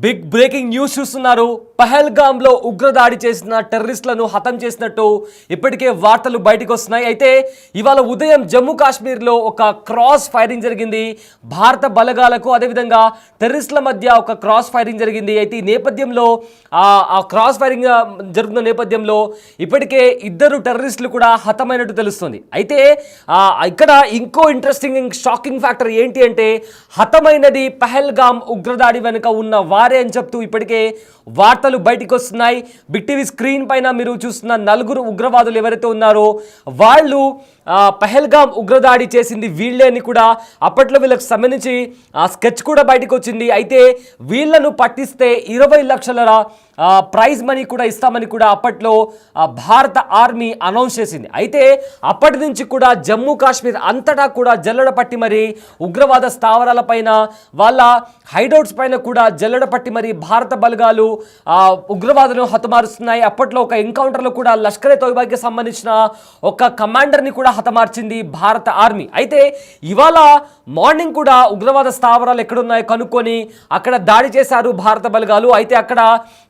Big breaking news చూస్తున్నారు. పహల్గామ్లో ఉగ్రదాడి చేసిన టెర్రరిస్టులను హతం చేసినట్టు ఇప్పటికే వార్తలు బయటకు వస్తున్నాయి. అయితే ఇవాళ ఉదయం జమ్మూ కాశ్మీర్లో ఒక క్రాస్ ఫైరింగ్ జరిగింది. భారత బలగాలకు అదేవిధంగా టెర్రరిస్టుల మధ్య ఒక క్రాస్ ఫైరింగ్ జరిగింది. అయితే ఈ నేపథ్యంలో ఆ క్రాస్ ఫైరింగ్ జరుగుతున్న నేపథ్యంలో ఇప్పటికే ఇద్దరు టెర్రరిస్టులు కూడా హతమైనట్టు తెలుస్తుంది. అయితే ఇక్కడ ఇంకో ఇంట్రెస్టింగ్ షాకింగ్ ఫ్యాక్టర్ ఏంటి అంటే హతమైనది పహల్గామ్ ఉగ్రదాడి వెనుక ఉన్న వారే అని చెప్తూ ఇప్పటికే వార్తలు బయటికి వస్తున్నాయి. బిగ్ టీవీ స్క్రీన్ పైన మీరు చూస్తున్న నలుగురు ఉగ్రవాదులు ఎవరైతే ఉన్నారో వాళ్ళు పహల్గామ్ ఉగ్రదాడి చేసింది వీళ్ళే అని కూడా అప్పట్లో వీళ్ళకి సంబంధించి స్కెచ్ కూడా బయటకు వచ్చింది. అయితే వీళ్ళను పట్టిస్తే 20 లక్షల ప్రైజ్ మనీ కూడా ఇస్తామని కూడా అప్పట్లో భారత ఆర్మీ అనౌన్స్ చేసింది. అయితే అప్పటి నుంచి కూడా జమ్మూ కాశ్మీర్ అంతటా కూడా జల్లెడ పట్టి మరి ఉగ్రవాద స్థావరాల పైన వాళ్ళ హైడౌట్స్ పైన కూడా జల్లెడ పట్టి మరి భారత బలగాలు ఉగ్రవాదులను హతమారుస్తున్నాయి. అప్పట్లో ఒక ఎన్కౌంటర్లో కూడా లష్కరే తోయిబాకి సంబంధించిన ఒక కమాండర్ని కూడా హతమార్చింది భారత ఆర్మీ. అయితే ఇవాళ మార్నింగ్ కూడా ఉగ్రవాద స్థావరాలు ఎక్కడున్నాయో కనుక్కొని అక్కడ దాడి చేశారు భారత బలగాలు. అయితే అక్కడ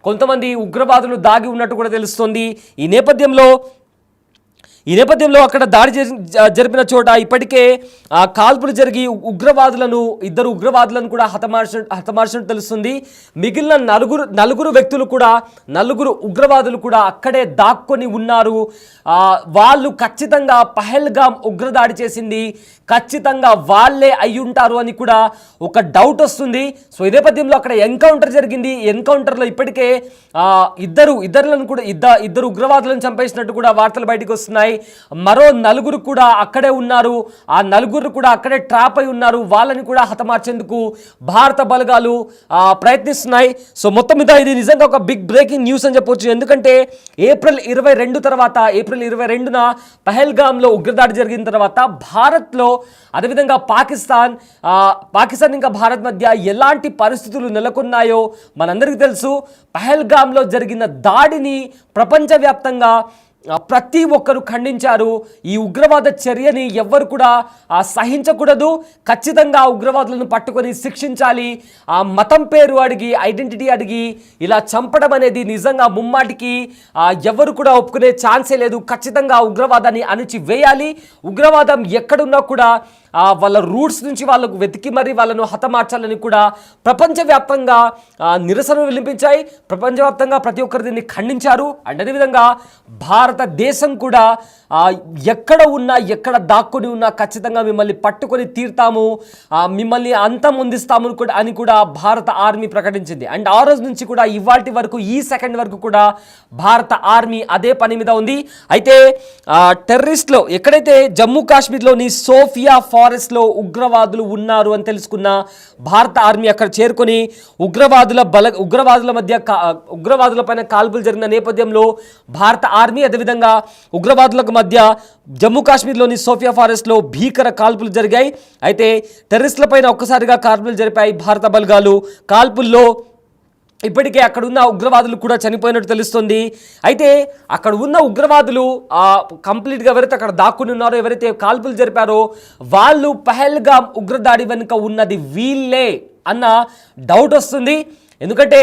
కొంతమంది ఉగ్రవాదులు దాగి ఉన్నట్టు కూడా తెలుస్తోంది. ఈ నేపథ్యంలో అక్కడ దాడి జరిపిన చోట ఇప్పటికే కాల్పులు జరిగి ఇద్దరు ఉగ్రవాదులను కూడా హతమార్చినట్టు తెలుస్తుంది. మిగిలిన నలుగురు వ్యక్తులు కూడా నలుగురు ఉగ్రవాదులు కూడా అక్కడే దాక్కొని ఉన్నారు. వాళ్ళు ఖచ్చితంగా పహల్గామ్ ఉగ్రదాడి చేసింది ఖచ్చితంగా వాళ్ళే అయ్యుంటారు అని కూడా ఒక డౌట్ వస్తుంది. సో ఈ నేపథ్యంలో అక్కడ ఎన్కౌంటర్ జరిగింది. ఎన్కౌంటర్లో ఇప్పటికే ఇద్దరు ఉగ్రవాదులను చంపేసినట్టు కూడా వార్తలు బయటకు వస్తున్నాయి. మరో నలుగురు కూడా అక్కడే ఉన్నారు. ఆ నలుగురు కూడా అక్కడే ట్రాప్ అయి ఉన్నారు. వాళ్ళని కూడా హతమార్చేందుకు భారత బలగాలు ప్రయత్నిస్తున్నాయి. సో మొత్తం మీద ఇది నిజంగా ఒక బిగ్ బ్రేకింగ్ న్యూస్ అని చెప్పొచ్చు. ఎందుకంటే ఏప్రిల్ 22న పహల్గామ్లో ఉగ్రదాడి జరిగిన తర్వాత భారత్లో అదేవిధంగా పాకిస్తాన్ ఇంకా భారత్ మధ్య ఎలాంటి పరిస్థితులు నెలకొన్నాయో మనందరికీ తెలుసు. పహల్గామ్లో జరిగిన దాడిని ప్రపంచవ్యాప్తంగా ప్రతి ఒక్కరు ఖండించారు. ఈ ఉగ్రవాద చర్యని ఎవ్వరు కూడా సహించకూడదు. ఖచ్చితంగా ఉగ్రవాదులను పట్టుకొని శిక్షించాలి. ఆ మతం పేరు అడిగి ఐడెంటిటీ అడిగి ఇలా చంపడం అనేది నిజంగా ముమ్మాటికి ఎవరు కూడా ఒప్పుకునే ఛాన్సే లేదు. ఖచ్చితంగా ఉగ్రవాదాన్ని అణిచివేయాలి. ఉగ్రవాదం ఎక్కడున్నా కూడా వాళ్ళ రూట్స్ నుంచి వాళ్ళకు వెతికి మరి వాళ్ళను హతమార్చాలని కూడా ప్రపంచవ్యాప్తంగా నిరసనలు వినిపించాయి. ప్రపంచవ్యాప్తంగా ప్రతి ఒక్కరు దీన్ని ఖండించారు. అండ్ అదేవిధంగా భారతదేశం కూడా ఎక్కడ దాక్కుని ఉన్నా ఖచ్చితంగా మిమ్మల్ని పట్టుకొని తీర్తాము, మిమ్మల్ని అంతమొందిస్తాము అని కూడా భారత ఆర్మీ ప్రకటించింది. అండ్ ఆ రోజు నుంచి కూడా ఇవాల్టి వరకు ఈ సెకండ్ వరకు కూడా భారత ఆర్మీ అదే పని మీద ఉంది. అయితే టెర్రరిస్ట్లో ఎక్కడైతే జమ్మూ కాశ్మీర్లోని సోఫియా ఫారెస్ట్లో ఉగ్రవాదులు ఉన్నారు అని తెలుసుకున్న భారత ఆర్మీ అక్కడ చేరుకొని ఉగ్రవాదుల పైన కాల్పులు జరిగిన నేపథ్యంలో భారత ఆర్మీ అదేవిధంగా ఉగ్రవాదులకు మధ్య జమ్మూ కాశ్మీర్లోని సోఫియా ఫారెస్ట్లో భీకర కాల్పులు జరిగాయి. అయితే టెర్రరిస్టుల పైన ఒక్కసారిగా కాల్పులు జరిపాయి భారత బలగాలు. కాల్పుల్లో ఇప్పటికే అక్కడ ఉన్న ఉగ్రవాదులు కూడా చనిపోయినట్టు తెలుస్తుంది. అయితే అక్కడ ఉన్న ఉగ్రవాదులు కంప్లీట్గా ఎవరైతే అక్కడ దాక్కుని ఉన్నారో, ఎవరైతే కాల్పులు జరిపారో వాళ్ళు పహల్గామ్ ఉగ్రదాడి వెనుక ఉన్నది వీళ్ళే అన్న డౌట్ వస్తుంది. ఎందుకంటే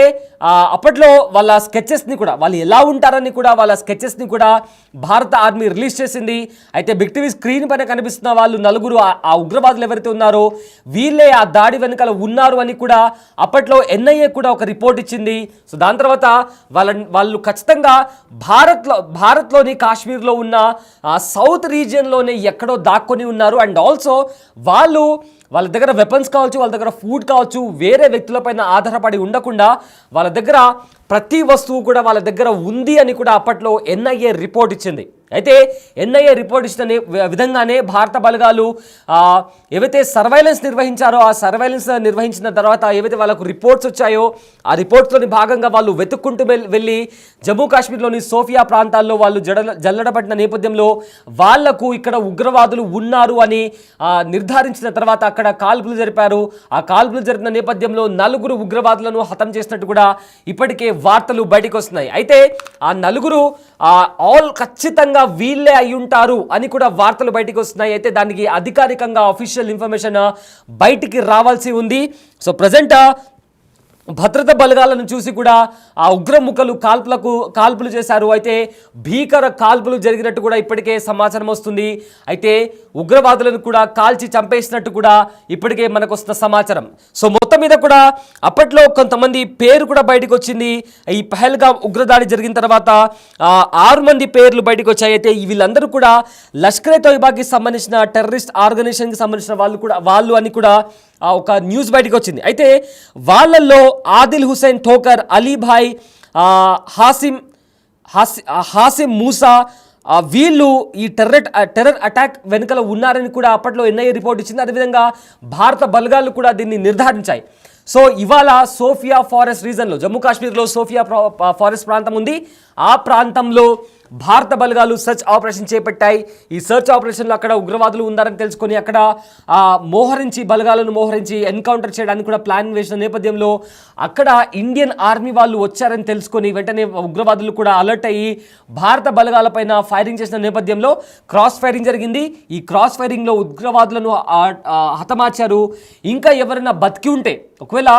అప్పట్లో వాళ్ళ స్కెచెస్ని కూడా వాళ్ళు ఎలా ఉంటారని కూడా వాళ్ళ స్కెచెస్ని కూడా భారత ఆర్మీ రిలీజ్ చేసింది. అయితే బిగ్ టీవీ స్క్రీన్ పైన కనిపిస్తున్న వాళ్ళు నలుగురు ఆ ఉగ్రవాదులు ఎవరైతే ఉన్నారో వీళ్ళే ఆ దాడి వెనుకల ఉన్నారు అని కూడా అప్పట్లో ఎన్ఐఏ కూడా ఒక రిపోర్ట్ ఇచ్చింది. సో దాని తర్వాత వాళ్ళు ఖచ్చితంగా భారత్లోని కాశ్మీర్లో ఉన్న సౌత్ రీజియన్లోనే ఎక్కడో దాక్కొని ఉన్నారు. అండ్ ఆల్సో వాళ్ళ దగ్గర వెపన్స్ కావచ్చు, వాళ్ళ దగ్గర ఫుడ్ కావచ్చు, వేరే వ్యక్తులపైన ఆధారపడి ఉండకుండా వాళ్ళ దగ్గర ప్రతి వస్తువు కూడా వాళ్ళ దగ్గర ఉంది అని కూడా అప్పట్లో ఎన్ఐఏ రిపోర్ట్ ఇచ్చింది. అయితే ఎన్ఐఏ రిపోర్ట్ ఇచ్చిన విధంగానే భారత బలగాలు ఏవైతే సర్వైలెన్స్ నిర్వహించారో ఆ సర్వైలెన్స్ నిర్వహించిన తర్వాత ఏవైతే వాళ్ళకు రిపోర్ట్స్ వచ్చాయో ఆ రిపోర్ట్స్లోని భాగంగా వాళ్ళు వెతుక్కుంటూ వెళ్ళి జమ్మూ కాశ్మీర్లోని సోఫియా ప్రాంతాల్లో వాళ్ళు జల్లడబడిన నేపథ్యంలో వాళ్లకు ఇక్కడ ఉగ్రవాదులు ఉన్నారు అని నిర్ధారించిన తర్వాత అక్కడ కాల్పులు జరిపారు. ఆ కాల్పులు జరిపిన నేపథ్యంలో నలుగురు ఉగ్రవాదులను హతం చేసినట్టు కూడా ఇప్పటికే వార్తలు బయటకు వస్తున్నాయి. అయితే ఆ నలుగురు ఖచ్చితంగా వీళ్ళే అయ్యుంటారు అని కూడా వార్తలు బయటకు వస్తున్నాయి. అయితే దానికి అధికారికంగా అఫీషియల్ ఇన్ఫర్మేషన్ బయటికి రావాల్సి ఉంది. సో ప్రజెంట్ భద్రతా బలగాలను చూసి కూడా ఆ ఉగ్రముఖలు కాల్పులు చేశారు. అయితే భీకర కాల్పులు జరిగినట్టు కూడా ఇప్పటికే సమాచారం వస్తుంది. అయితే ఉగ్రవాదులను కూడా కాల్చి చంపేసినట్టు కూడా ఇప్పటికే మనకు వస్తున్న సమాచారం. సో మొత్తం మీద కూడా అప్పట్లో కొంతమంది పేరు కూడా బయటకు వచ్చింది. ఈ పహల్గామ్ ఉగ్రదాడి జరిగిన తర్వాత 6 మంది పేర్లు బయటకు వచ్చాయి. అయితే వీళ్ళందరూ కూడా లష్కరే తోయిబాకి సంబంధించిన టెర్రరిస్ట్ ఆర్గనైజేషన్కి సంబంధించిన వాళ్ళు అని కూడా ఒక న్యూస్ బయటకు వచ్చింది. అయితే వాళ్ళల్లో ఆదిల్ హుసేన్ ఠోకర్, అలీభాయ్, హాసిం మూసా వీళ్ళు ఈ టెర్రర్ అటాక్ వెనుకల ఉన్నారని కూడా అప్పట్లో ఎన్ఐఏ రిపోర్ట్ ఇచ్చింది. అదేవిధంగా భారత బలగాలు కూడా దీన్ని నిర్ధారించాయి. సో ఇవాళ సోఫియా ఫారెస్ట్ రీజన్లో, జమ్మూ కాశ్మీర్లో సోఫియా ఫారెస్ట్ ప్రాంతం ఉంది. ఆ ప్రాంతంలో భారత బలగాలు సెర్చ్ ఆపరేషన్ చేపట్టాయి. ఈ సెర్చ్ ఆపరేషన్లో అక్కడ ఉగ్రవాదులు ఉన్నారని తెలుసుకొని అక్కడ బలగాలను మోహరించి ఎన్కౌంటర్ చేయడానికి కూడా ప్లాన్ వేసిన నేపథ్యంలో అక్కడ ఇండియన్ ఆర్మీ వాళ్ళు వచ్చారని తెలుసుకొని వెంటనే ఉగ్రవాదులు కూడా అలర్ట్ అయ్యి భారత బలగాలపైన ఫైరింగ్ చేసిన నేపథ్యంలో క్రాస్ ఫైరింగ్ జరిగింది. ఈ క్రాస్ ఫైరింగ్లో ఉగ్రవాదులను హతమార్చారు. ఇంకా ఎవరైనా బతికి ఉంటే, ఒకవేళ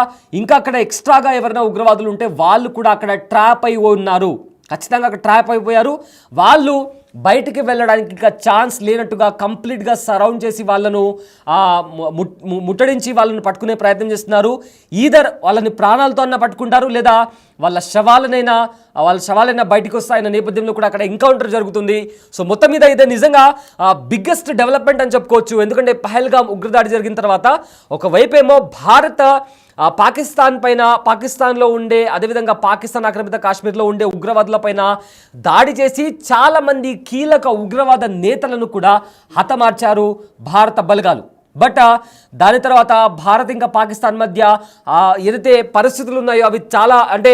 ఇంకా అక్కడ ఎక్స్ట్రాగా ఎవరైనా ఉగ్రవాదులు ఉంటే వాళ్ళు కూడా అక్కడ ట్రాప్ అయి ఉన్నారు. ఖచ్చితంగా అక్కడ ట్రాప్ అయిపోయారు. వాళ్ళు బయటికి వెళ్ళడానికి ఇంకా ఛాన్స్ లేనట్టుగా కంప్లీట్గా సరౌండ్ చేసి వాళ్ళను ముట్టడించి వాళ్ళని పట్టుకునే ప్రయత్నం చేస్తున్నారు. ఈధర్ వాళ్ళని ప్రాణాలతో అన్న పట్టుకుంటారు, లేదా వాళ్ళ శవాలైనా బయటకు వస్తాయన్న నేపథ్యంలో కూడా అక్కడ ఎన్కౌంటర్ జరుగుతుంది. సో మొత్తం మీద ఇదే నిజంగా బిగ్గెస్ట్ డెవలప్మెంట్ అని చెప్పుకోవచ్చు. ఎందుకంటే పహల్గామ్ ఉగ్రదాడి జరిగిన తర్వాత ఒకవైపేమో పాకిస్తాన్లో ఉండే, అదేవిధంగా పాకిస్తాన్ ఆక్రమిత కాశ్మీర్లో ఉండే ఉగ్రవాదుల పైన దాడి చేసి చాలామంది కీలక ఉగ్రవాద నేతలను కూడా హతమార్చారు భారత బలగాలు. బట్ దాని తర్వాత భారత్ ఇంకా పాకిస్తాన్ మధ్య ఏదైతే పరిస్థితులు ఉన్నాయో అవి చాలా అంటే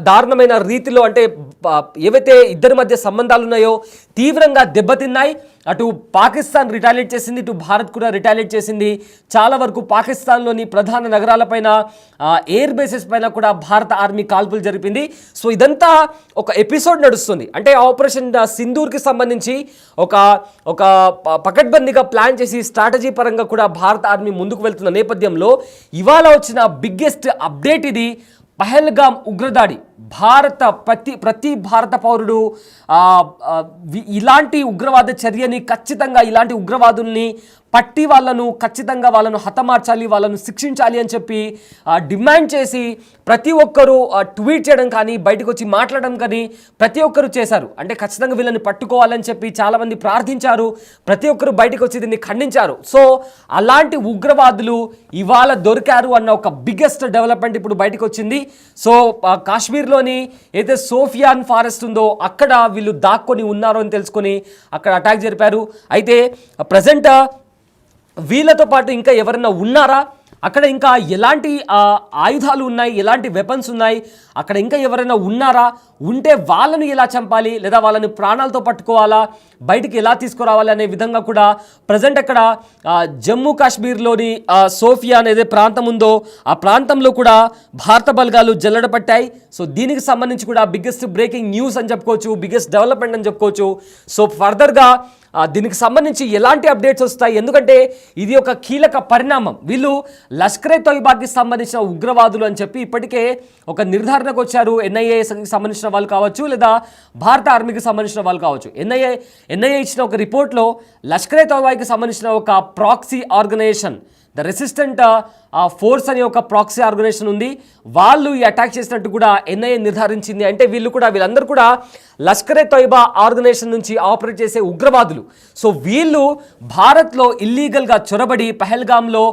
దారుణమైన రీతిలో, అంటే ఏవైతే ఇద్దరి మధ్య సంబంధాలు ఉన్నాయో తీవ్రంగా దెబ్బతిన్నాయి. అటు పాకిస్తాన్ రిటాలియేట్ చేసింది, ఇటు భారత్ కూడా రిటాలియేట్ చేసింది. చాలా వరకు పాకిస్తాన్లోని ప్రధాన నగరాలపైన, ఎయిర్ బేసెస్ పైన కూడా భారత ఆర్మీ కాల్పులు జరిపింది. సో ఇదంతా ఒక ఎపిసోడ్ నడుస్తుంది. అంటే ఆపరేషన్ సింధూర్కి సంబంధించి ఒక పకడ్బందీగా ప్లాన్ చేసి స్ట్రాటజీ పరంగా కూడా భారత ఆర్మీ ముందుకు వెళ్తున్న నేపథ్యంలో ఇవాళ వచ్చిన బిగ్గెస్ట్ అప్డేట్ ఇది. పహల్గామ్ ఉగ్రదాడి ప్రతి భారత పౌరుడు ఇలాంటి ఉగ్రవాద చర్యని ఖచ్చితంగా, ఇలాంటి ఉగ్రవాదుల్ని పట్టి ఖచ్చితంగా వాళ్ళను హతమార్చాలి, వాళ్ళను శిక్షించాలి అని చెప్పి డిమాండ్ చేసి ప్రతి ఒక్కరూ ట్వీట్ చేయడం కానీ, బయటకు వచ్చి మాట్లాడడం కానీ ప్రతి ఒక్కరు చేశారు. అంటే ఖచ్చితంగా వీళ్ళని పట్టుకోవాలని చెప్పి చాలామంది ప్రార్థించారు. ప్రతి ఒక్కరు బయటకు వచ్చి దీన్ని ఖండించారు. సో అలాంటి ఉగ్రవాదులు ఇవాళ దొరికారు అన్న ఒక బిగ్గెస్ట్ డెవలప్మెంట్ ఇప్పుడు బయటకు వచ్చింది. సో కాశ్మీర్లోని ఏదైతే సోఫియాన్ ఫారెస్ట్ ఉందో అక్కడ వీళ్ళు దాక్కొని ఉన్నారు అని తెలుసుకొని అక్కడ అటాక్ జరిపారు. అయితే ప్రజెంట్ వీళ్ళతో పాటు ఇంకా ఎవరైనా ఉన్నారా, అక్కడ ఇంకా ఎలాంటి ఆయుధాలు ఉన్నాయి, ఎలాంటి వెపన్స్ ఉన్నాయి, అక్కడ ఇంకా ఎవరైనా ఉన్నారా, ఉంటే వాళ్ళని ఎలా చంపాలి, లేదా వాళ్ళని ప్రాణాలతో పట్టుకోవాలా, బయటికి ఎలా తీసుకురావాలి అనే విధంగా కూడా ప్రజెంట్ అక్కడ జమ్మూ కాశ్మీర్లోని సోఫియా అనేది ప్రాంతం ఉందో ఆ ప్రాంతంలో కూడా భారత బలగాలు జల్లెడ పట్టాయి. సో దీనికి సంబంధించి కూడా బిగ్గెస్ట్ బ్రేకింగ్ న్యూస్ అని చెప్పుకోవచ్చు, బిగ్గెస్ట్ డెవలప్మెంట్ అని చెప్పుకోవచ్చు. సో ఫర్దర్గా దీనికి సంబంధించి ఎలాంటి అప్డేట్స్ వస్తాయి, ఎందుకంటే ఇది ఒక కీలక పరిణామం. వీళ్ళు లష్కరే తోయిబాకి సంబంధించిన ఉగ్రవాదులు అని చెప్పి ఇప్పటికే ఒక నిర్ధారణకు వచ్చారు. ఎన్ఐఏకి సంబంధించిన వాళ్ళు కావచ్చు, లేదా భారత ఆర్మీకి సంబంధించిన వాళ్ళు కావచ్చు. ఎన్ఐఏ ఇచ్చిన ఒక రిపోర్ట్లో లష్కరే తోయిబాకి సంబంధించిన ఒక proxy organisation, the resistant force అనే ఒక ప్రాక్సీ ఆర్గనైజేషన్ ఉంది, వాళ్ళు ఈ అటాక్ చేసినట్టు కూడా ఎన్ఐఏ నిర్ధారించింది. అంటే వీళ్ళందరూ కూడా లష్కరే తోయిబా ఆర్గనైజేషన్ నుంచి ఆపరేట్ చేసే ఉగ్రవాదులు. సో వీళ్ళు భారత్లో ఇల్లీగల్గా చొరబడి పహల్గామ్లో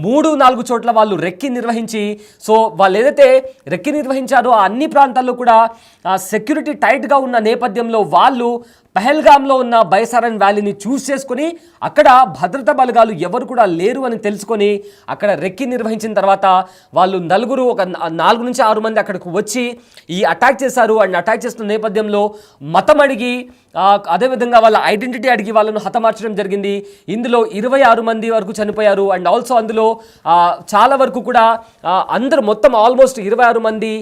3-4 చోట్ల వాళ్ళు రెక్కి నిర్వహించి, సో వాళ్ళు ఏదైతే రెక్కి నిర్వహించారో ఆ అన్ని ప్రాంతాల్లో కూడా సెక్యూరిటీ టైట్గా ఉన్న నేపథ్యంలో వాళ్ళు పహల్గామ్లో ఉన్న బైసారన్ వ్యాలీని చూస్ చేసుకుని అక్కడ భద్రతా బలగాలు ఎవరు కూడా లేరు అని తెలుసుకొని అక్కడ రెక్కి నిర్వహించిన తర్వాత వాళ్ళు ఒక 4 నుంచి 6 మంది అక్కడికి వచ్చి ఈ అటాక్ చేశారు. అండ్ అటాక్ చేస్తున్న నేపథ్యంలో మతం అడిగి, అదేవిధంగా వాళ్ళ ఐడెంటిటీ అడిగి వాళ్ళను హతమార్చడం జరిగింది. ఇందులో 26 మంది వరకు చనిపోయారు. అండ్ ఆల్సో అందులో చాలా వరకు కూడా అందరూ మొత్తం ఆల్మోస్ట్ 26 మంది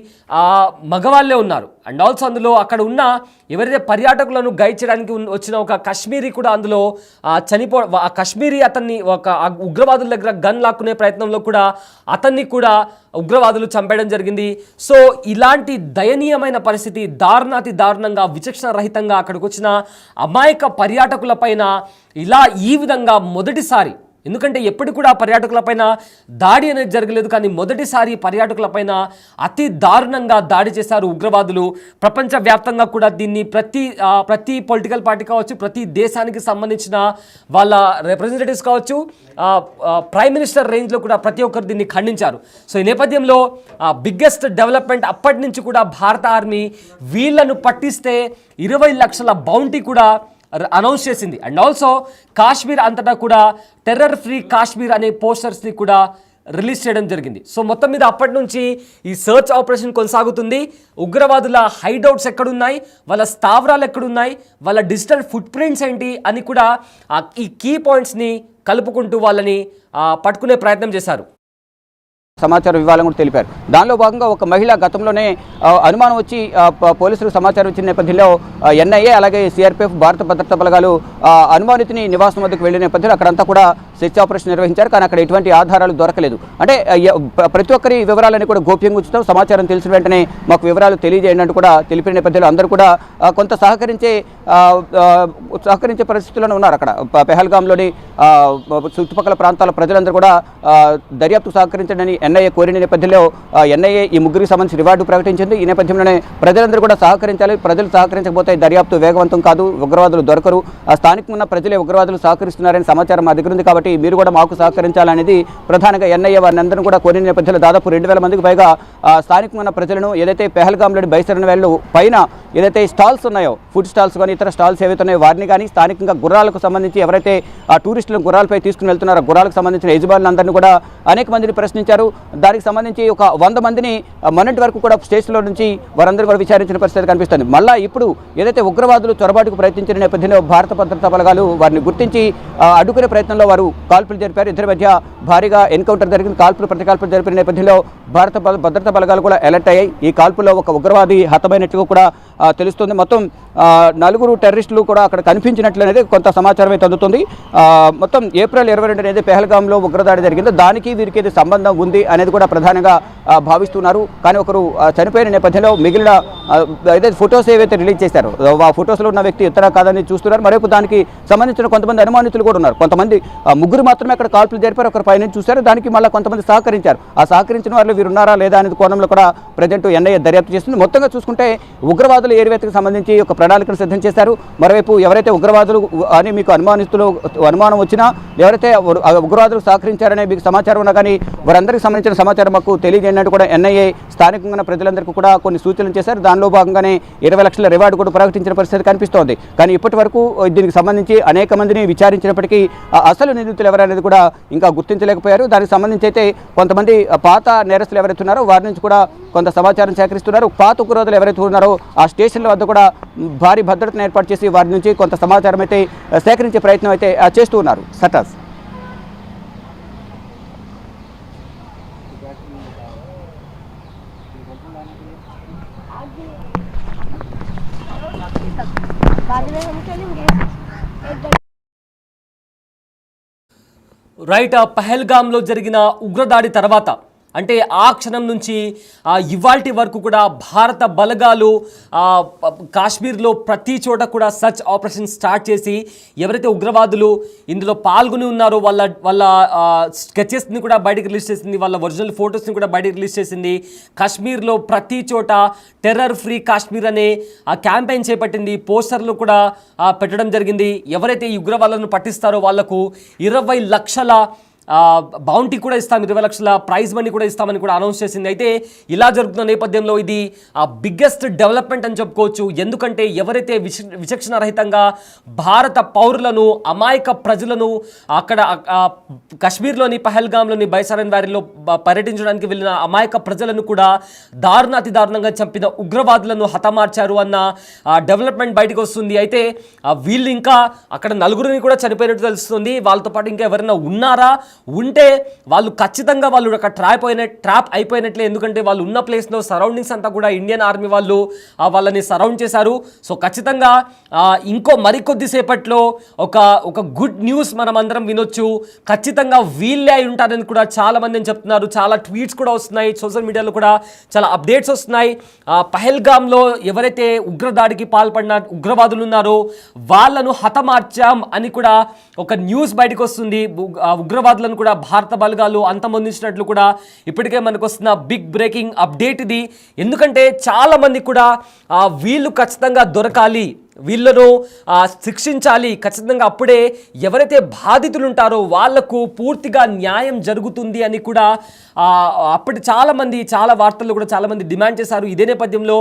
మగవాళ్ళే ఉన్నారు. అండ్ ఆల్సో అందులో అక్కడ ఉన్న ఎవరైతే పర్యాటకులను గైడ్ చేయడానికి వచ్చిన ఒక కశ్మీరీ కూడా అందులో కశ్మీరీ అతన్ని ఒక ఉగ్రవాదుల దగ్గర గన్ లాక్కునే ప్రయత్నం ప్రయత్నంలో కూడా అతన్ని కూడా ఉగ్రవాదులు చంపేయడం జరిగింది. సో ఇలాంటి దయనీయమైన పరిస్థితి, దారుణాతి దారుణంగా విచక్షణ రహితంగా అక్కడికి వచ్చిన అమాయక పర్యాటకులపైన ఇలా ఈ విధంగా మొదటిసారి, ఎందుకంటే ఎప్పుడు కూడా పర్యాటకులపైన దాడి అనేది జరగలేదు, కానీ మొదటిసారి పర్యాటకులపైన అతి దారుణంగా దాడి చేశారు ఉగ్రవాదులు. ప్రపంచవ్యాప్తంగా కూడా దీన్ని ప్రతి పొలిటికల్ పార్టీ కావచ్చు, ప్రతి దేశానికి సంబంధించిన వాళ్ళ రిప్రజెంటేటివ్స్ కావచ్చు, ప్రైమ్ మినిస్టర్ రేంజ్లో కూడా ప్రతి ఒక్కరు దీన్ని ఖండించారు. సో ఈ నేపథ్యంలో బిగ్గెస్ట్ డెవలప్మెంట్ అప్పటి నుంచి కూడా భారత ఆర్మీ వీళ్లను పట్టిస్తే 20 లక్షల బౌంటీ కూడా అనౌన్స్ చేసింది. అండ్ ఆల్సో కాశ్మీర్ అంతటా కూడా టెర్రర్ ఫ్రీ కాశ్మీర్ అనే పోస్టర్స్ని కూడా రిలీజ్ చేయడం జరిగింది. సో మొత్తం మీద అప్పటి నుంచి ఈ సర్చ్ ఆపరేషన్ కొనసాగుతుంది. ఉగ్రవాదుల హైడౌట్స్ ఎక్కడున్నాయి, వాళ్ళ స్థావరాలు ఎక్కడున్నాయి, వాళ్ళ డిజిటల్ ఫుట్ ప్రింట్స్ ఏంటి అని కూడా ఈ కీ పాయింట్స్ని కలుపుకుంటూ వాళ్ళని పట్టుకునే ప్రయత్నం చేశారు. సమాచారం ఇవ్వాలని కూడా తెలిపారు. దానిలో భాగంగా ఒక మహిళ గతంలోనే అనుమానం వచ్చి పోలీసులకు సమాచారం ఇచ్చిన నేపథ్యంలో ఎన్ఐఏ అలాగే సిఆర్పిఎఫ్ భారత భద్రతా బలగాలు అనుమానితుని నివాసం వద్దకు వెళ్లిన నేపథ్యంలో అక్కడంతా కూడా సెర్చ్ ఆపరేషన్ నిర్వహించారు. కానీ అక్కడ ఎటువంటి ఆధారాలు దొరకలేదు. అంటే ప్రతి ఒక్కరి వివరాలని కూడా గోప్యంగా ఉంచుతాం, సమాచారం తెలిసిన వెంటనే మాకు వివరాలు తెలియజేయండి అంటూ కూడా తెలిపిన నేపథ్యంలో అందరూ కూడా కొంత సహకరించే పరిస్థితుల్లో ఉన్నారు. అక్కడ పెహల్గాంలోని చుట్టుపక్కల ప్రాంతాల ప్రజలందరూ కూడా దర్యాప్తు సహకరించండి ఎన్ఐఏ కోరిన నేపథ్యంలో ఎన్ఐఏ ఈ ముగ్గురికి సంబంధించి రివార్డు ప్రకటించింది. ఈ నేపథ్యంలోనే ప్రజలందరూ కూడా సహకరించాలి. ప్రజలు సహకరించకపోతే దర్యాప్తు వేగవంతం కాదు, ఉగ్రవాదులు దొరకరు. స్థానికంగా ఉన్న ప్రజలే ఉగ్రవాదులు సహకరిస్తున్నారని సమాచారం మా దగ్గర ఉంది, కాబట్టి మీరు కూడా మాకు సహకరించాలనేది ప్రధానంగా ఎన్ఐఏ వారిని అందరూ కూడా కోరిన నేపథ్యంలో దాదాపు 2000 మందికి పైగా స్థానికంగా ఉన్న ప్రజలను ఏదైతే పెహల్గాంలోని బైసరణ వేళ్ళు పైన ఏదైతే స్టాల్స్ ఉన్నాయో, ఫుడ్ స్టాల్స్ కానీ ఇతర స్టాల్స్ ఏవైతే ఉన్నాయో వారిని కానీ స్థానికంగా గుర్రాలకు సంబంధించి ఎవరైతే టూరిస్టులను గుర్రాలపై తీసుకుని వెళ్తున్నారో గుర్రాలకు సంబంధించిన యజమానులందరినీ కూడా అనేక మందిని ప్రశ్నించారు. దానికి సంబంధించి ఒక 100 మందిని మొన్నటి వరకు కూడా స్టేషన్లో నుంచి వారందరూ కూడా విచారించిన పరిస్థితి కనిపిస్తుంది. మళ్ళీ ఇప్పుడు ఏదైతే ఉగ్రవాదులు చొరబాటుకు ప్రయత్నించిన నేపథ్యంలో భారత భద్రతా బలగాలు వారిని గుర్తించి అడ్డుకునే ప్రయత్నంలో వారు కాల్పులు జరిపారు. ఇద్దరి మధ్య భారీగా ఎన్కౌంటర్ జరిగింది. ప్రతికాల్పులు జరిపిన నేపథ్యంలో భారత భద్రతా బలగాలు కూడా అలర్ట్ అయ్యాయి. ఈ కాల్పుల్లో ఒక ఉగ్రవాది హతమైనట్టుగా కూడా తెలుస్తుంది. మొత్తం 4 టెర్రరిస్టులు కూడా అక్కడ కనిపించినట్లు అనేది కొంత సమాచారం అయితే అందుతుంది. మొత్తం ఏప్రిల్ 22 అనేది పెహల్గాంలో ఉగ్రదాడి జరిగిందో దానికి వీరికి ఏది సంబంధం ఉంది అనేది కూడా ప్రధానంగా భావిస్తున్నారు. కానీ ఒకరు చనిపోయిన నేపథ్యంలో మిగిలిన ఏదైతే ఫొటోస్ ఏవైతే రిలీజ్ చేశారో ఆ ఫొటోస్లో ఉన్న వ్యక్తి ఇతర కాదని చూస్తున్నారు. మరొక దానికి సంబంధించిన కొంతమంది అనుమానితులు కూడా ఉన్నారు. కొంతమంది ముగ్గురు మాత్రమే అక్కడ కాల్పులు జరిపారు, ఒకరు పైన చూశారు. దానికి మళ్ళీ కొంతమంది సహకరించారు. ఆ సహకరించిన వాళ్ళు వీరు ఉన్నారా లేదా అనేది కోణంలో కూడా ప్రజెంట్ ఎన్ఐఏ దర్యాప్తు చేస్తుంది. మొత్తంగా చూసుకుంటే ఉగ్రవాదులు ఏరివేతకు సంబంధించి ఒక ప్రణాళికను సిద్ధం చేశారు. మరోవైపు ఎవరైతే ఉగ్రవాదులు అని మీకు అనుమానం వచ్చినా, ఎవరైతే ఉగ్రవాదులు సహకరించారనే మీకు సమాచారం ఉన్నా కానీ వారందరికీ సంబంధించిన సమాచారం మాకు తెలియజేయనట్టు కూడా ఎన్ఐఏ స్థానికంగా ప్రజలందరికీ కూడా కొన్ని సూచనలు చేశారు. దానిలో భాగంగానే 20 లక్షల రివార్డు కూడా ప్రకటించిన పరిస్థితి కనిపిస్తోంది. కానీ ఇప్పటి వరకు దీనికి సంబంధించి అనేక మందిని విచారించినప్పటికీ అసలు నిందితులు ఎవరనేది కూడా ఇంకా గుర్తించలేకపోయారు. దానికి సంబంధించి అయితే కొంతమంది పాత నేరస్తులు ఎవరైతే ఉన్నారో వారి నుంచి కూడా కొంత సమాచారం సేకరిస్తున్నారు. పాత ఉగ్రవాదులు ఎవరైతే ఉన్నారో ఆ స్టేషన్ల వద్ద కూడా భారీ భద్రతను ఏర్పాటు చేసి వారి నుంచి కొంత సమాచారం అయితే సేకరించే ప్రయత్నం అయితే చేస్తూ ఉన్నారు. సటాస్ రైట్, పహల్గాంలో జరిగిన ఉగ్రదాడి తర్వాత అంటే ఆ క్షణం నుంచి ఇవాల్టి వరకు కూడా భారత బలగాలు కాశ్మీర్లో ప్రతి చోట కూడా సర్చ్ ఆపరేషన్ స్టార్ట్ చేసి ఎవరైతే ఉగ్రవాదులు ఇందులో పాల్గొని ఉన్నారో వాళ్ళ స్కెచెస్ని కూడా బయటకు రిలీజ్ చేసింది, వాళ్ళ ఒరిజినల్ ఫొటోస్ని కూడా బయటకు రిలీజ్ చేసింది. కాశ్మీర్లో ప్రతి చోట టెర్రర్ ఫ్రీ కాశ్మీర్ అనే క్యాంపెయిన్ చేపట్టింది. పోస్టర్లు కూడా పెట్టడం జరిగింది. ఎవరైతే ఈ ఉగ్రవాదులను పట్టిస్తారో వాళ్లకు 20 లక్షల బౌంటీ కూడా ఇస్తాం, 20 లక్షల ప్రైజ్ మనీ కూడా ఇస్తామని కూడా అనౌన్స్ చేసింది. అయితే ఇలా జరుగుతున్న నేపథ్యంలో ఇది బిగ్గెస్ట్ డెవలప్మెంట్ అని చెప్పుకోవచ్చు. ఎందుకంటే ఎవరైతే విచక్షణ రహితంగా భారత పౌరులను, అమాయక ప్రజలను అక్కడ కాశ్మీర్లోని పహల్గాంలోని బైసారన్ వ్యాలీలో పర్యటించడానికి వెళ్ళిన అమాయక ప్రజలను కూడా దారుణాతి దారుణంగా చంపిన ఉగ్రవాదులను హతమార్చారు అన్న డెవలప్మెంట్ బయటకు వస్తుంది. అయితే వీళ్ళు ఇంకా అక్కడ 4 కూడా చనిపోయినట్టు తెలుస్తుంది. వాళ్ళతో పాటు ఇంకా ఎవరైనా ఉన్నారా ఉంటే వాళ్ళు ఖచ్చితంగా వాళ్ళు ఒక ట్రాప్ అయిపోయినట్లే. ఎందుకంటే వాళ్ళు ఉన్న ప్లేస్లో సరౌండింగ్స్ అంతా కూడా ఇండియన్ ఆర్మీ వాళ్ళు వాళ్ళని సరౌండ్ చేశారు. సో ఖచ్చితంగా ఇంకో మరికొద్దిసేపట్లో ఒక గుడ్ న్యూస్ మనం అందరం వినొచ్చు. ఖచ్చితంగా వీళ్ళే అయి ఉంటారని కూడా చాలా మంది చెప్తున్నారు. చాలా ట్వీట్స్ కూడా వస్తున్నాయి, సోషల్ మీడియాలో కూడా చాలా అప్డేట్స్ వస్తున్నాయి. పహల్గామ్లో ఎవరైతే ఉగ్రదాడికి పాల్పడిన ఉగ్రవాదులు ఉన్నారో వాళ్ళను హతమార్చాం అని కూడా ఒక న్యూస్ బయటకు వస్తుంది. ఉగ్రవాదులను కూడా భారత బలగాలు అంతమొందించినట్లు కూడా ఇప్పటికే మనకు వస్తున్న బిగ్ బ్రేకింగ్ అప్డేట్ ఇది. ఎందుకంటే చాలా మంది కూడా వీళ్ళు ఖచ్చితంగా దొరకాలి, వీళ్ళను శిక్షించాలి ఖచ్చితంగా, అప్పుడే ఎవరైతే బాధితులు ఉంటారో వాళ్లకు పూర్తిగా న్యాయం జరుగుతుంది అని కూడా అప్పటి చాలా వార్తల్లో కూడా చాలామంది డిమాండ్ చేశారు. ఇదే నేపథ్యంలో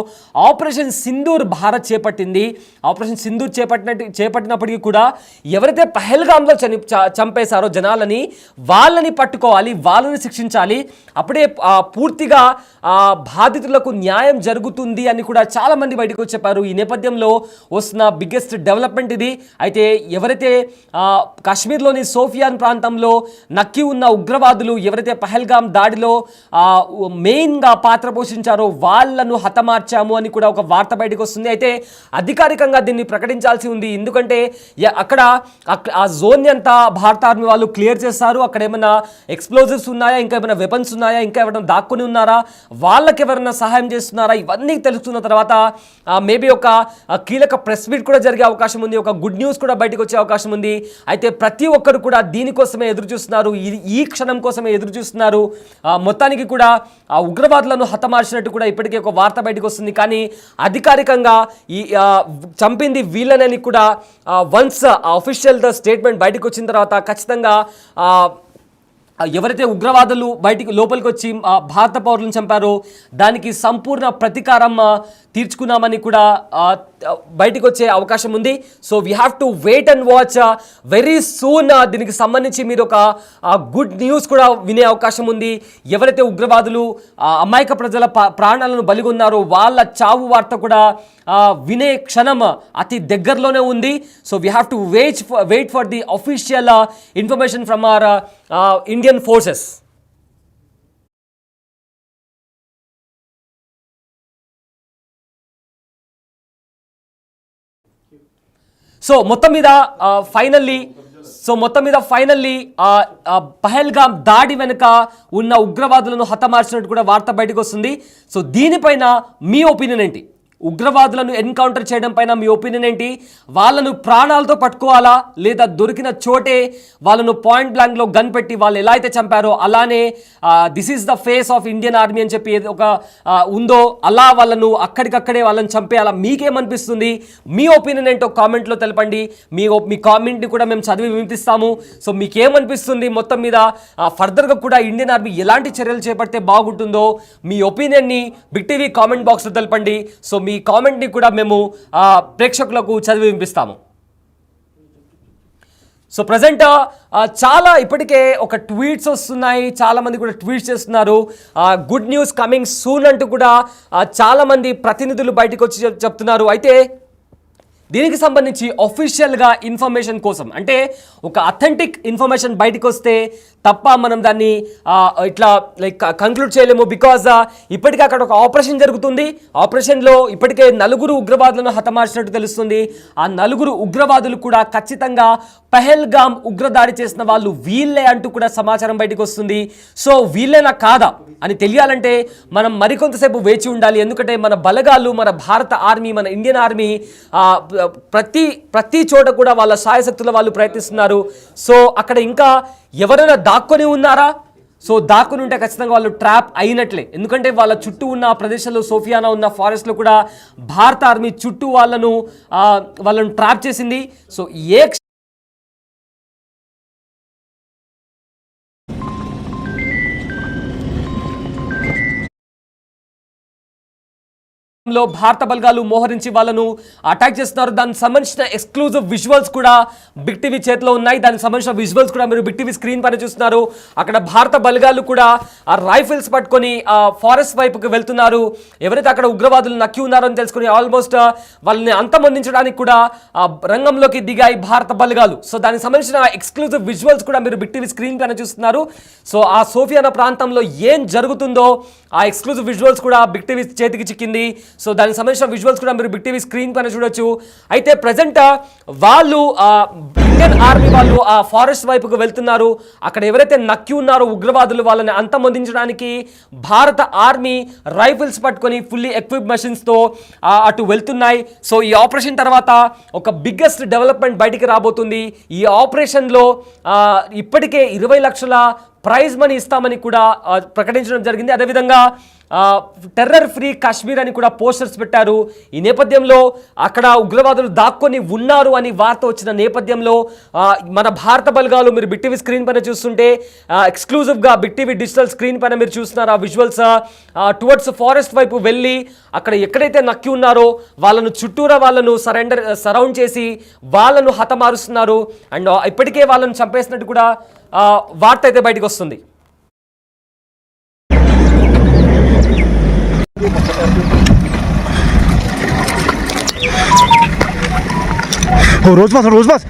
ఆపరేషన్ సింధూర్ భారత్ చేపట్టింది. ఆపరేషన్ సింధూర్ చేపట్టినప్పటికీ కూడా ఎవరైతే పహల్గామ్లో చంపేశారో జనాలని, వాళ్ళని పట్టుకోవాలి, వాళ్ళని శిక్షించాలి, అప్పుడే పూర్తిగా బాధితులకు న్యాయం జరుగుతుంది అని కూడా చాలామంది బయటకు చెప్పారు. ఈ నేపథ్యంలో వస్తున్న బిగ్గెస్ట్ డెవలప్మెంట్ ఇది. అయితే ఎవరైతే కాశ్మీర్లోని సోఫియాన్ ప్రాంతంలో నక్కి ఉన్న ఉగ్రవాదులు ఎవరైతే పహల్గామ్ దాడిలో మెయిన్గా పాత్ర పోషించారో వాళ్ళను హతమార్చాము అని కూడా ఒక వార్త బయటకు వస్తుంది. అయితే అధికారికంగా దీన్ని ప్రకటించాల్సి ఉంది. ఎందుకంటే అక్కడ ఆ జోన్ అంతా భారత ఆర్మీ వాళ్ళు క్లియర్ చేస్తారు. అక్కడ ఏమైనా ఎక్స్ప్లోజివ్స్ ఉన్నాయా, ఇంకా ఏమైనా వెపన్స్ ఉన్నాయా, ఇంకా ఎవరైనా దాక్కుని ఉన్నారా, వాళ్ళకి ఎవరైనా సహాయం చేస్తున్నారా, ఇవన్నీ తెలుస్తున్న తర్వాత మేబీ ఒక కీలక ప్రెస్ మీట్ కూడా జరిగే అవకాశం ఉంది. ఒక గుడ్ న్యూస్ కూడా బయటకు వచ్చే అవకాశం ఉంది. అయితే ప్రతి ఒక్కరు కూడా దీనికోసమే ఎదురు చూస్తున్నారు, ఈ క్షణం కోసమే ఎదురు చూస్తున్నారు. మొత్తానికి కూడా ఆ ఉగ్రవాదులను హతమార్చినట్టు కూడా ఇప్పటికే ఒక వార్త బయటకు వస్తుంది. కానీ అధికారికంగా ఈ చంపింది వీళ్ళనని కూడా వన్స్ అఫీషియల్ స్టేట్మెంట్ బయటకు వచ్చిన తర్వాత ఖచ్చితంగా ఎవరైతే ఉగ్రవాదులు లోపలికి వచ్చి భారత పౌరులను చంపారో దానికి సంపూర్ణ ప్రతీకారం తీర్చుకున్నామని కూడా బయటకు వచ్చే అవకాశం ఉంది. So we have to wait and watch very soon. దీనికి సంబంధించి మీరు ఒక గుడ్ న్యూస్ కూడా వినే అవకాశం ఉంది. ఎవరైతే ఉగ్రవాదులు అమాయక ప్రజల ప్రాణాలను బలిగొన్నారో వాళ్ళ చావు వార్త కూడా వినే క్షణం అతి దగ్గరలోనే ఉంది. So we have to wait for the official information from our Indian forces. So మొత్తం మీద ఫైనల్లీ పహల్గామ్ దాడి వెనుక ఉన్న ఉగ్రవాదులను హతమార్చినట్టు కూడా వార్త బయటకు వస్తుంది. సో దీనిపైన మీ ఒపీనియన్ ఏంటి? ఉగ్రవాదులను ఎన్కౌంటర్ చేయడం పైన మీ ఒపీనియన్ ఏంటి? వాళ్ళను ప్రాణాలతో పట్టుకోవాలా, లేదా దొరికిన చోటే వాళ్ళను పాయింట్ బ్లాంక్లో గన్ పెట్టి వాళ్ళు ఎలా అయితే చంపారో అలానే this is the face of Indian army అని చెప్పి ఒక ఉందో అలా వాళ్ళను అక్కడికక్కడే వాళ్ళని చంపేయాలా? మీకేమనిపిస్తుంది? మీ ఒపీనియన్ ఏంటో కామెంట్లో తెలపండి. మీ కామెంట్ని కూడా మేము చదివి వినిపిస్తాము. సో మీకేమనిపిస్తుంది? మొత్తం మీద ఫర్దర్గా కూడా ఇండియన్ ఆర్మీ ఎలాంటి చర్యలు చేపడితే బాగుంటుందో మీ ఒపీనియన్ని బిగ్ టీవీ కామెంట్ బాక్స్లో తెలపండి. సో మీ కామెంట్ని కూడా మేము ప్రేక్షకులకు చదివి వినిపిస్తాము. సో ప్రజెంట్ చాలా ఇప్పటికే ఒక ట్వీట్స్ వస్తున్నాయి, చాలామంది కూడా ట్వీట్స్ చేస్తున్నారు. గుడ్ న్యూస్ కమింగ్ సూన్ అంటూ కూడా చాలామంది ప్రతినిధులు బయటకు వచ్చి చెప్తున్నారు. అయితే దీనికి సంబంధించి అఫీషియల్గా ఇన్ఫర్మేషన్ కోసం, అంటే ఒక అథెంటిక్ ఇన్ఫర్మేషన్ బయటకు వస్తే తప్ప మనం దాన్ని ఇట్లా కంక్లూడ్ చేయలేము. బికాజ్ ఇప్పటికే అక్కడ ఒక ఆపరేషన్ జరుగుతుంది. ఆపరేషన్లో ఇప్పటికే 4 ఉగ్రవాదులను హతమార్చినట్టు తెలుస్తుంది. ఆ 4 ఉగ్రవాదులు కూడా ఖచ్చితంగా పహల్గామ్ ఉగ్రదాడి చేసిన వాళ్ళు వీళ్ళే అంటూ కూడా సమాచారం బయటకు వస్తుంది. సో వీళ్ళేనా కాదా అని తెలియాలంటే మనం మరికొంతసేపు వేచి ఉండాలి. ఎందుకంటే మన బలగాలు, మన భారత ఆర్మీ, మన ఇండియన్ ఆర్మీ ప్రతి చోట కూడా వాళ్ళ సాయశక్తుల వాళ్ళు ప్రయత్నిస్తున్నారు. సో అక్కడ ఇంకా ఎవరైనా దాక్కొని ఉన్నారా? సో దాక్కుని ఉంటే ఖచ్చితంగా వాళ్ళు ట్రాప్ అయినట్లే. ఎందుకంటే వాళ్ళ చుట్టూ ఉన్న ప్రదేశాల్లో, సోఫియానా ఉన్న ఫారెస్ట్లో కూడా భారత ఆర్మీ చుట్టూ వాళ్ళను ట్రాప్ చేసింది. సో ఏ లో భారత బలగాలు మోహరించి వాళ్ళను అటాక్ చేస్తున్నారు. దానికి సంబంధించిన ఎక్స్క్లూజివ్ విజువల్స్ కూడా బిగ్ టీవీ చేతిలో ఉన్నాయి. దానికి సంబంధించిన విజువల్స్ కూడా మీరు బిగ్ టీవీ స్క్రీన్ పైన చూస్తున్నారు. అక్కడ భారత బలగాలు కూడా ఆ రైఫిల్స్ పట్టుకొని ఆ ఫారెస్ట్ వైపుకి వెళ్తున్నారు. ఎవరైతే అక్కడ ఉగ్రవాదులు నక్కి ఉన్నారో అని తెలుసుకుని ఆల్మోస్ట్ వాళ్ళని అంతమొందించడానికి కూడా రంగంలోకి దిగాయి భారత బలగాలు. సో దానికి సంబంధించిన ఎక్స్క్లూజివ్ విజువల్స్ కూడా మీరు బిగ్ టీవీ స్క్రీన్ పైన చూస్తున్నారు. సో ఆ సోఫియానా ప్రాంతంలో ఏం జరుగుతుందో ఆ ఎక్స్క్లూజివ్ విజువల్స్ కూడా బిగ్ టీవీ చేతికి చిక్కింది. సో దానికి సంబంధించిన విజువల్స్ కూడా మీరు బిగ్ టీవీ స్క్రీన్ పైన చూడొచ్చు. అయితే ప్రజెంట్ వాళ్ళు ఇండియన్ ఆర్మీ వాళ్ళు ఆ ఫారెస్ట్ వైపుకు వెళ్తున్నారు. అక్కడ ఎవరైతే నక్కి ఉన్నారో ఉగ్రవాదులు వాళ్ళని అంతమొందించడానికి భారత ఆర్మీ రైఫిల్స్ పట్టుకొని ఫుల్లీ ఎక్విప్ మెషిన్స్తో అటు వెళ్తున్నాయి. సో ఈ ఆపరేషన్ తర్వాత ఒక బిగ్గెస్ట్ డెవలప్మెంట్ బయటికి రాబోతుంది. ఈ ఆపరేషన్లో ఇప్పటికే 20 లక్షల ప్రైజ్ మనీ ఇస్తామని కూడా ప్రకటించడం జరిగింది. అదేవిధంగా టెర్రర్ ఫ్రీ కాశ్మీర్ అని కూడా పోస్టర్స్ పెట్టారు. ఈ నేపథ్యంలో అక్కడ ఉగ్రవాదులు దాక్కొని ఉన్నారు అని వార్త వచ్చిన నేపథ్యంలో మన భారత బలగాలు మీరు బిగ్ టీవీ స్క్రీన్ పైన చూస్తుంటే ఎక్స్క్లూజివ్గా బిగ్ టీవీ డిజిటల్ స్క్రీన్ పైన మీరు చూస్తున్నారు. ఆ విజువల్స్ టువర్డ్స్ ఫారెస్ట్ వైపు వెళ్ళి అక్కడ ఎక్కడైతే నక్కి ఉన్నారో వాళ్ళను చుట్టూరా వాళ్ళను సరౌండ్ చేసి వాళ్ళను హతమారుస్తున్నారు. అండ్ ఇప్పటికే వాళ్ళను చంపేసినట్టు కూడా వార్త అయితే బయటకు వస్తుంది. रोज बस